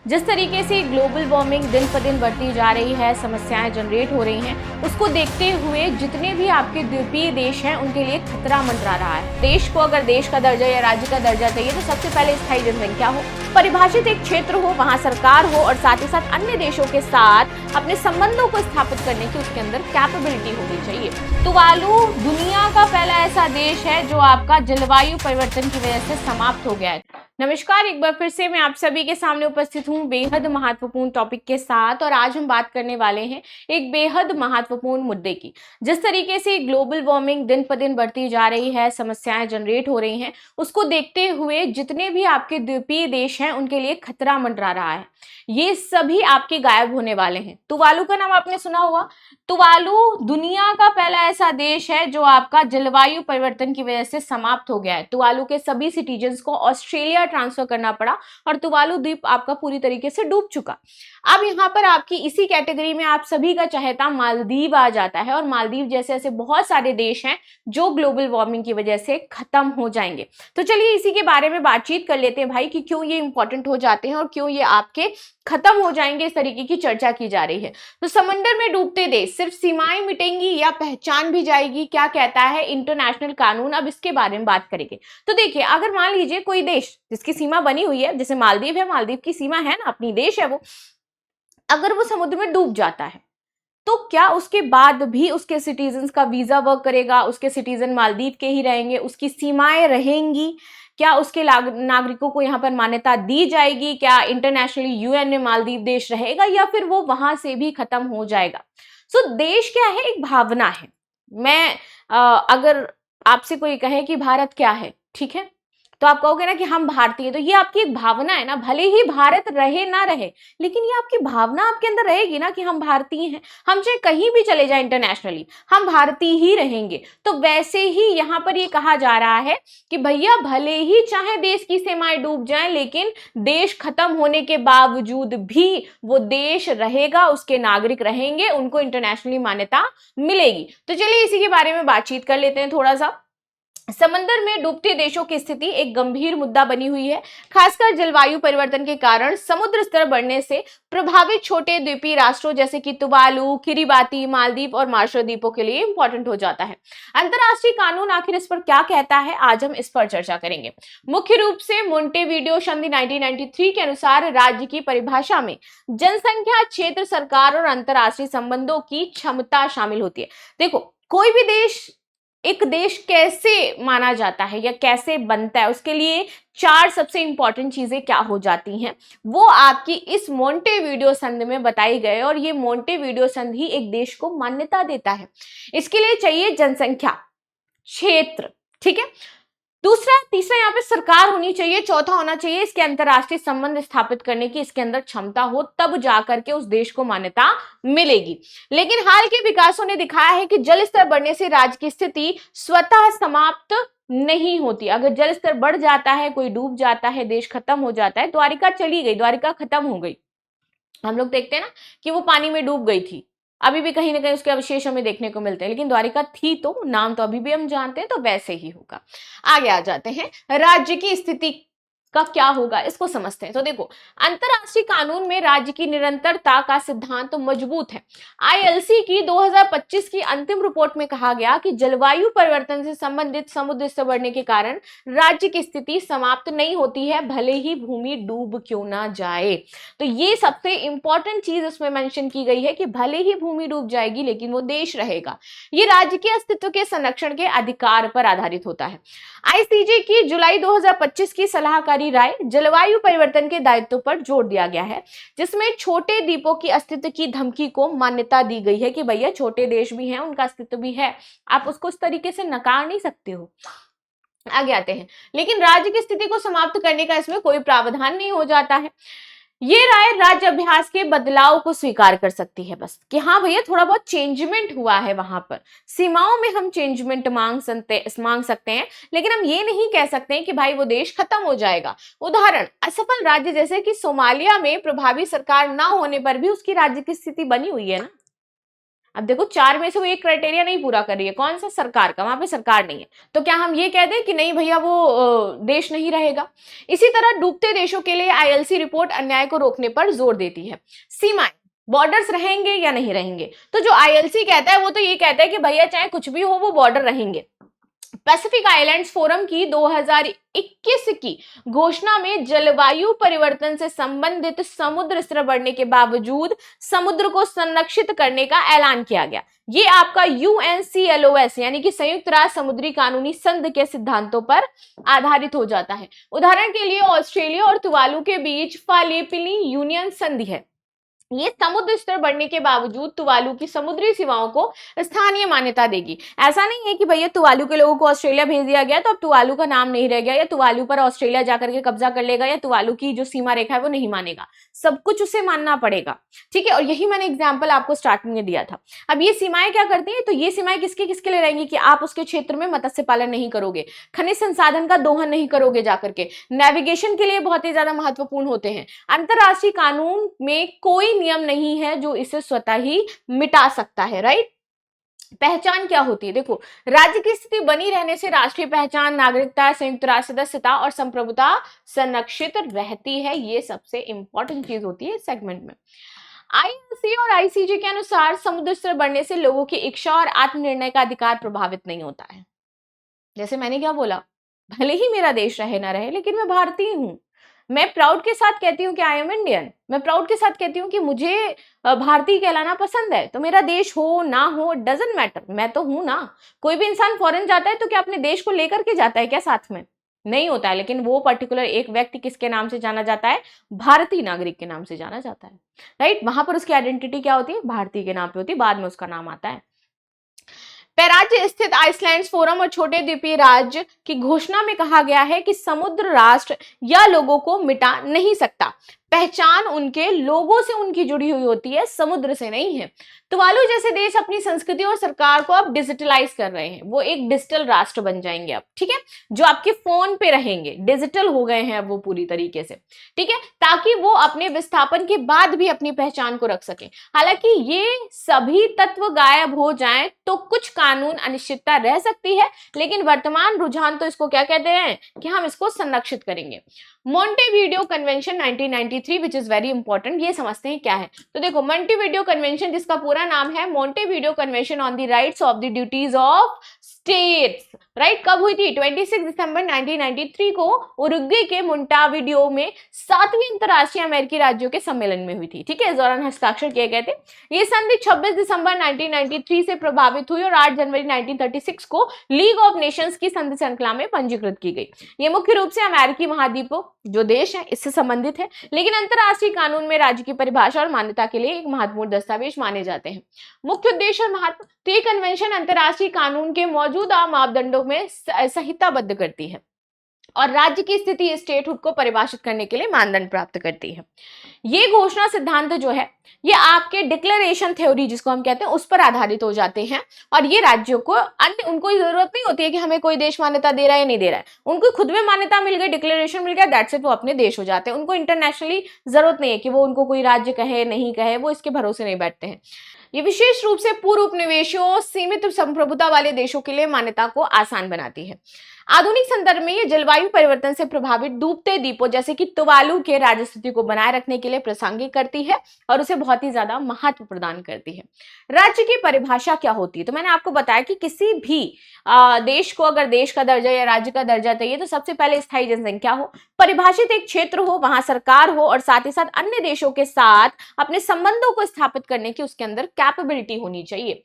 जिस तरीके से ग्लोबल वार्मिंग दिन पर दिन बढ़ती जा रही है, समस्याएं जनरेट हो रही हैं, उसको देखते हुए जितने भी आपके द्वीपीय देश हैं उनके लिए खतरा मंडरा रहा है। देश को अगर देश का दर्जा या राज्य का दर्जा चाहिए तो सबसे पहले स्थायी जनसंख्या हो, परिभाषित एक क्षेत्र हो, वहां सरकार हो और साथ ही साथ अन्य देशों के साथ अपने संबंधों को स्थापित करने की उसके अंदर कैपेबिलिटी होनी चाहिए। तुवालू दुनिया का पहला ऐसा देश है जो आपका जलवायु परिवर्तन की वजह से समाप्त हो गया है। नमस्कार, एक बार फिर से मैं आप सभी के सामने उपस्थित हूँ बेहद महत्वपूर्ण टॉपिक के साथ, और आज हम बात करने वाले हैं एक बेहद महत्वपूर्ण मुद्दे की। जिस तरीके से ग्लोबल वार्मिंग दिन पर दिन बढ़ती जा रही है, समस्याएं जनरेट हो रही हैं, उसको देखते हुए जितने भी आपके द्वीपीय देश हैं उनके लिए खतरा मंडरा रहा है। ये सभी आपके गायब होने वाले हैं। तुवालू का नाम आपने सुना होगा। तुवालू दुनिया का पहला ऐसा देश है जो आपका जलवायु परिवर्तन की वजह से समाप्त हो गया है। तुवालू के सभी सिटीजन्स को ऑस्ट्रेलिया ट्रांसफर करना पड़ा और तुवालू द्वीप आपका पूरी तरीके से डूब चुका। अब यहाँ पर आपकी इसी कैटेगरी में आप सभी का चहेता मालदीव आ जाता है, और मालदीव जैसे ऐसे बहुत सारे देश हैं जो ग्लोबल वार्मिंग की वजह से खत्म हो जाएंगे। तो चलिए इसी के बारे में बातचीत कर लेते हैं भाई कि क्यों ये इंपॉर्टेंट हो जाते हैं और क्यों ये आपके खत्म हो जाएंगे, इस तरीके की चर्चा की जा रही है। तो समंदर में डूबते देश, सिर्फ सीमाएं मिटेंगी या पहचान भी जाएगी, क्या कहता है इंटरनेशनल कानून, अब इसके बारे में बात करेंगे। तो देखिए, अगर मान लीजिए कोई देश जिसकी सीमा बनी हुई है, जैसे मालदीव है, मालदीव की सीमा है ना, अपनी देश है वो, अगर वो समुद्र में डूब जाता है तो क्या उसके बाद भी उसके सिटीजन्स का वीजा वर्क करेगा? उसके सिटीजन मालदीव के ही रहेंगे? उसकी सीमाएं रहेंगी? क्या उसके नागरिकों को यहाँ पर मान्यता दी जाएगी? क्या इंटरनेशनली यूएन में मालदीव देश रहेगा या फिर वो वहां से भी खत्म हो जाएगा? सो देश क्या है? एक भावना है। मैं अगर आपसे कोई कहे कि भारत क्या है, ठीक है, तो आप कहोगे ना कि हम भारतीय, तो ये आपकी एक भावना है ना। भले ही भारत रहे ना रहे, लेकिन ये आपकी भावना आपके अंदर रहेगी ना कि हम भारतीय हैं। हम चाहे कहीं भी चले जाएं इंटरनेशनली, हम भारतीय ही रहेंगे। तो वैसे ही यहाँ पर ये कहा जा रहा है कि भैया भले ही चाहे देश की सीमाएं डूब जाएं, लेकिन देश खत्म होने के बावजूद भी वो देश रहेगा, उसके नागरिक रहेंगे, उनको इंटरनेशनली मान्यता मिलेगी। तो चलिए इसी के बारे में बातचीत कर लेते हैं थोड़ा सा। समंदर में डूबते देशों की स्थिति एक गंभीर मुद्दा बनी हुई है। खासकर जलवायु परिवर्तन के कारण समुद्र स्तर बढ़ने से प्रभावित छोटे द्वीपीय राष्ट्रों जैसे कि तुवालू, किरिबाती, मालदीव और मार्शल द्वीपों के लिए इंपॉर्टेंट हो जाता है। अंतरराष्ट्रीय कानून आखिर इस पर क्या कहता है, आज हम इस पर चर्चा करेंगे। मुख्य रूप से मोंटेवीडियो संधि 1993 के अनुसार राज्य की परिभाषा में जनसंख्या, क्षेत्र, सरकार और अंतरराष्ट्रीय संबंधों की क्षमता शामिल होती है। देखो, कोई भी देश एक देश कैसे माना जाता है या कैसे बनता है, उसके लिए चार सबसे इंपॉर्टेंट चीजें क्या हो जाती हैं, वो आपकी इस मोंटेवीडियो संधि में बताई गए। और ये मोंटेवीडियो संधि एक देश को मान्यता देता है। इसके लिए चाहिए जनसंख्या, क्षेत्र, ठीक है, दूसरा, तीसरा यहाँ पे सरकार होनी चाहिए, चौथा होना चाहिए इसके अंतरराष्ट्रीय संबंध स्थापित करने की इसके अंदर क्षमता हो, तब जाकर के उस देश को मान्यता मिलेगी। लेकिन हाल के विकासों ने दिखाया है कि जल स्तर बढ़ने से राज्य की स्थिति स्वतः समाप्त नहीं होती। अगर जल स्तर बढ़ जाता है, कोई डूब जाता है, देश खत्म हो जाता है, द्वारिका चली गई, द्वारिका खत्म हो गई, हम लोग देखते हैं ना कि वो पानी में डूब गई थी, अभी भी कहीं ना कहीं उसके अवशेष हमें देखने को मिलते हैं, लेकिन द्वारिका थी तो नाम तो अभी भी हम जानते हैं, तो वैसे ही होगा। आगे आ जाते हैं, राज्य की स्थिति का क्या होगा इसको समझते हैं। तो देखो, अंतरराष्ट्रीय कानून में राज्य की निरंतरता का सिद्धांत तो मजबूत है। आईएलसी की 2025 की अंतिम रिपोर्ट में कहा गया कि जलवायु परिवर्तन से संबंधित समुद्र स्तर बढ़ने के कारण राज्य की स्थिति समाप्त नहीं होती है, भले ही भूमि डूब क्यों ना जाए। तो ये सबसे इंपॉर्टेंट चीज उसमें मेंशन की गई है कि भले ही भूमि डूब जाएगी लेकिन वो देश रहेगा। ये राज्य के अस्तित्व के संरक्षण के अधिकार पर आधारित होता है। आईसीजे की जुलाई 2025 की सलाहकारी राय जलवायु परिवर्तन के दायित्व पर जोर दिया गया है, जिसमें छोटे द्वीपों की अस्तित्व की धमकी को मान्यता दी गई है कि भैया छोटे देश भी हैं, उनका अस्तित्व भी है, आप उसको इस तरीके से नकार नहीं सकते हो। आगे आते हैं, लेकिन राज्य की स्थिति को समाप्त करने का इसमें कोई प्रावधान नहीं हो जाता है। ये राय राज्य अभ्यास के बदलाव को स्वीकार कर सकती है, बस कि हाँ भैया थोड़ा बहुत चेंजमेंट हुआ है, वहां पर सीमाओं में हम चेंजमेंट मांग सकते हैं, लेकिन हम ये नहीं कह सकते हैं कि भाई वो देश खत्म हो जाएगा। उदाहरण, असफल राज्य जैसे कि सोमालिया में प्रभावी सरकार ना होने पर भी उसकी राज्य की स्थिति बनी हुई है ना। अब देखो 4 में से वो एक क्राइटेरिया नहीं पूरा कर रही है, कौन सा? सरकार का, वहां पे सरकार नहीं है, तो क्या हम ये कह दें कि नहीं भैया वो देश नहीं रहेगा? इसी तरह डूबते देशों के लिए आईएलसी रिपोर्ट अन्याय को रोकने पर जोर देती है। सीमाएं, बॉर्डर्स रहेंगे या नहीं रहेंगे? तो जो आईएलसी कहता है वो तो ये कहता है कि भैया चाहे कुछ भी हो वो बॉर्डर रहेंगे। पैसिफिक आइलैंड्स फोरम की 2021 की घोषणा में जलवायु परिवर्तन से संबंधित समुद्र स्तर बढ़ने के बावजूद समुद्र को संरक्षित करने का ऐलान किया गया। ये आपका यूएनसीएलओएस यानी कि संयुक्त राष्ट्र समुद्री कानूनी संघ के सिद्धांतों पर आधारित हो जाता है। उदाहरण के लिए ऑस्ट्रेलिया और तुवालू के बीच फालिपिनी यूनियन संधि है। ये समुद्र स्तर बढ़ने के बावजूद तुवालू की समुद्री सीमाओं को स्थानीय मान्यता देगी। ऐसा नहीं है कि भैया तुवालू के लोगों को ऑस्ट्रेलिया भेज दिया गया तो अब तुवालू का नाम नहीं रह गया, या तुवालू पर ऑस्ट्रेलिया जाकर के कब्जा कर लेगा, या तुवालू की जो सीमा रेखा है वो नहीं मानेगा। सब कुछ उसे मानना पड़ेगा, ठीक है। और यही मैंने एग्जाम्पल आपको स्टार्टिंग में दिया था। अब ये सीमाएं क्या करती है? तो ये सीमाएं किसके किसके लिए रहेंगी कि आप उसके क्षेत्र में मत्स्य पालन नहीं करोगे, खनिज संसाधन का दोहन नहीं करोगे, जाकर के नेविगेशन के लिए बहुत ही ज्यादा महत्वपूर्ण होते हैं। अंतरराष्ट्रीय कानून में कोई नियम नहीं है जो इसे स्वतः ही मिटा सकता है, राइट। पहचान क्या होती है? देखो, राज्य की स्थिति बनी रहने से राष्ट्रीय पहचान, नागरिकता, संयुक्त राष्ट्र सदस्यता और संप्रभुता संरक्षित रहती है। ये सबसे इंपॉर्टेंट चीज होती है इस सेगमेंट में। आईएलसी और आईसीजे के अनुसार समुद्र स्तर बढ़ने से लोगों की इच्छा और आत्मनिर्णय का अधिकार प्रभावित नहीं होता है। जैसे मैंने क्या बोला, भले ही मेरा देश रहे ना रहे लेकिन मैं भारतीय हूं। मैं प्राउड के साथ कहती हूँ कि आई एम इंडियन। मैं प्राउड के साथ कहती हूँ कि मुझे भारतीय कहलाना पसंद है। तो मेरा देश हो ना हो डजंट मैटर, मैं तो हूं ना। कोई भी इंसान फॉरेन जाता है तो क्या अपने देश को लेकर के जाता है क्या साथ में? नहीं होता है। लेकिन वो पर्टिकुलर एक व्यक्ति किसके नाम से जाना जाता है? भारतीय नागरिक के नाम से जाना जाता है, राइट। वहां पर उसकी आइडेंटिटी क्या होती है? भारतीय के नाम पे होती है, बाद में उसका नाम आता है। पैराज्य स्थित आइसलैंड फोरम और छोटे द्वीपीय राज्य की घोषणा में कहा गया है कि समुद्र राष्ट्र या लोगों को मिटा नहीं सकता। पहचान उनके लोगों से उनकी जुड़ी हुई होती है, समुद्र से नहीं है। तुवालू जैसे देश अपनी संस्कृति और सरकार को अब डिजिटलाइज कर रहे हैं। वो एक डिजिटल राष्ट्र बन जाएंगे अब, ठीक है। जो आपके फोन पे रहेंगे, डिजिटल हो गए हैं अब वो पूरी तरीके से, ठीक है, ताकि वो अपने विस्थापन के बाद भी अपनी पहचान को रख सके। हालांकि ये सभी तत्व गायब हो जाएं तो कुछ कानून अनिश्चितता रह सकती है, लेकिन वर्तमान रुझान तो इसको क्या कहते हैं कि हम इसको संरक्षित करेंगे। Montevideo convention 1993 which is very important. ये समझते हैं क्या है। तो देखो, मॉन्टेविडियो कन्वेंशन जिसका पूरा नाम है Montevideo convention on the rights of the duties of states, right. कब हुई थी? 26 दिसंबर 1993 को उरुग्वे के मोंटेविडियो में 7वीं अंतरराष्ट्रीय अमेरिकी राज्यों के सम्मेलन में हुई थी, ठीक है। इस दौरान हस्ताक्षर किए गए थे। ये संधि 26 दिसंबर 1993 से प्रभावित हुई और 8 जनवरी 1936 को लीग ऑफ नेशंस की संधि श्रृंखला में पंजीकृत की गई। ये मुख्य रूप से अमेरिकी महाद्वीप जो देश है इससे संबंधित है, लेकिन अंतरराष्ट्रीय कानून में राज्य की परिभाषा और मान्यता के लिए एक महत्वपूर्ण दस्तावेज माने जाते हैं। मुख्य उद्देश्य और महत्व, तो ये कन्वेंशन अंतरराष्ट्रीय कानून के मौजूदा मापदंडों में संहिताबद्ध करती है और राज्य की स्थिति स्टेटहुड को परिभाषित करने के लिए मानदंड प्राप्त करती है। ये घोषणा सिद्धांत जो है ये आपके डिक्लेरेशन थ्योरी जिसको हम कहते हैं उस पर आधारित हो जाते हैं, और ये राज्यों को अन्य उनको जरूरत नहीं होती है कि हमें कोई देश मान्यता दे रहा है या नहीं दे रहा है। उनको खुद में मान्यता मिल गई, डिक्लेरेशन मिल गया, दैट्स इट, वो अपने देश हो जाते हैं। उनको इंटरनेशनली जरूरत नहीं है कि वो उनको कोई राज्य कहे नहीं कहे, वो इसके भरोसे नहीं बैठते हैं। ये विशेष रूप से पूर्व उपनिवेशों, सीमित संप्रभुता वाले देशों के लिए मान्यता को आसान बनाती है। आधुनिक संदर्भ में ये जलवायु परिवर्तन से प्रभावित डूबते द्वीपों जैसे कि तुवालू के राज्य स्थिति को बनाए रखने के लिए प्रासंगिक करती है और उसे बहुत ही ज्यादा महत्व प्रदान करती है। राज्य की परिभाषा क्या होती है? तो मैंने आपको बताया कि किसी भी देश को अगर देश का दर्जा या राज्य का दर्जा चाहिए तो सबसे पहले स्थायी जनसंख्या हो, परिभाषित एक क्षेत्र हो, वहां सरकार हो और साथ ही साथ अन्य देशों के साथ अपने संबंधों को स्थापित करने की उसके अंदर कैपेबिलिटी होनी चाहिए।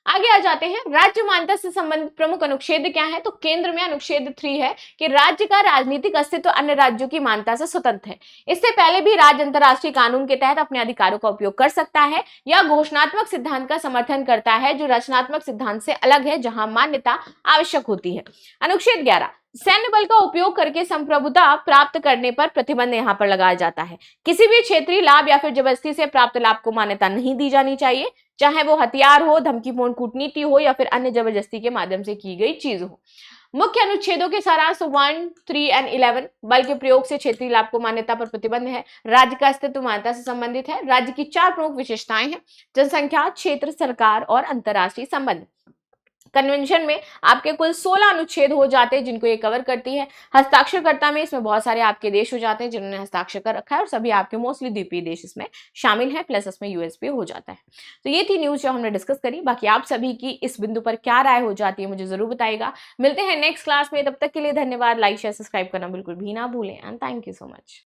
आगे आ जाते हैं, राज्य मान्यता से संबंधित प्रमुख अनुच्छेद क्या है? तो केंद्र में अनुच्छेद 3 है कि राज्य का राजनीतिक अस्तित्व अन्य राज्यों की मान्यता से स्वतंत्र है। इससे पहले भी राज्य अंतरराष्ट्रीय कानून के तहत अपने अधिकारों का उपयोग कर सकता है या घोषणात्मक सिद्धांत का समर्थन करता है जो रचनात्मक सिद्धांत से अलग है, जहां मान्यता आवश्यक होती है। अनुच्छेद 11, सैन्य बल का उपयोग करके संप्रभुता प्राप्त करने पर प्रतिबंध यहाँ पर लगाया जाता है। किसी भी क्षेत्रीय लाभ या फिर जबरदस्ती से प्राप्त लाभ को मान्यता नहीं दी जानी चाहिए, चाहे वो हथियार हो, धमकीपूर्ण कूटनीति हो या फिर अन्य जबरदस्ती के माध्यम से की गई चीज हो। मुख्य अनुच्छेदों के सारांश 1, 3 और 11। बल के प्रयोग से क्षेत्रीय लाभ को मान्यता पर प्रतिबंध है। राज्य का अस्तित्व मान्यता से संबंधित है। राज्य की 4 प्रमुख विशेषताएं हैं: जनसंख्या, क्षेत्र, सरकार और अंतर्राष्ट्रीय संबंध। कन्वेंशन में आपके कुल 16 अनुच्छेद हो जाते हैं जिनको ये कवर करती है। हस्ताक्षरकर्ता में इसमें बहुत सारे आपके देश हो जाते हैं जिन्होंने हस्ताक्षर कर रखा है, और सभी आपके मोस्टली द्वीपीय देश इसमें शामिल है, प्लस इसमें यूएस भी हो जाता है। तो ये थी न्यूज जो हमने डिस्कस करी। बाकी आप सभी की इस बिंदु पर क्या राय हो जाती है मुझे जरूर बताइएगा। मिलते हैं नेक्स्ट क्लास में, तब तक के लिए धन्यवाद। लाइक शेयर सब्सक्राइब करना बिल्कुल भी ना भूलें, and thank you so much.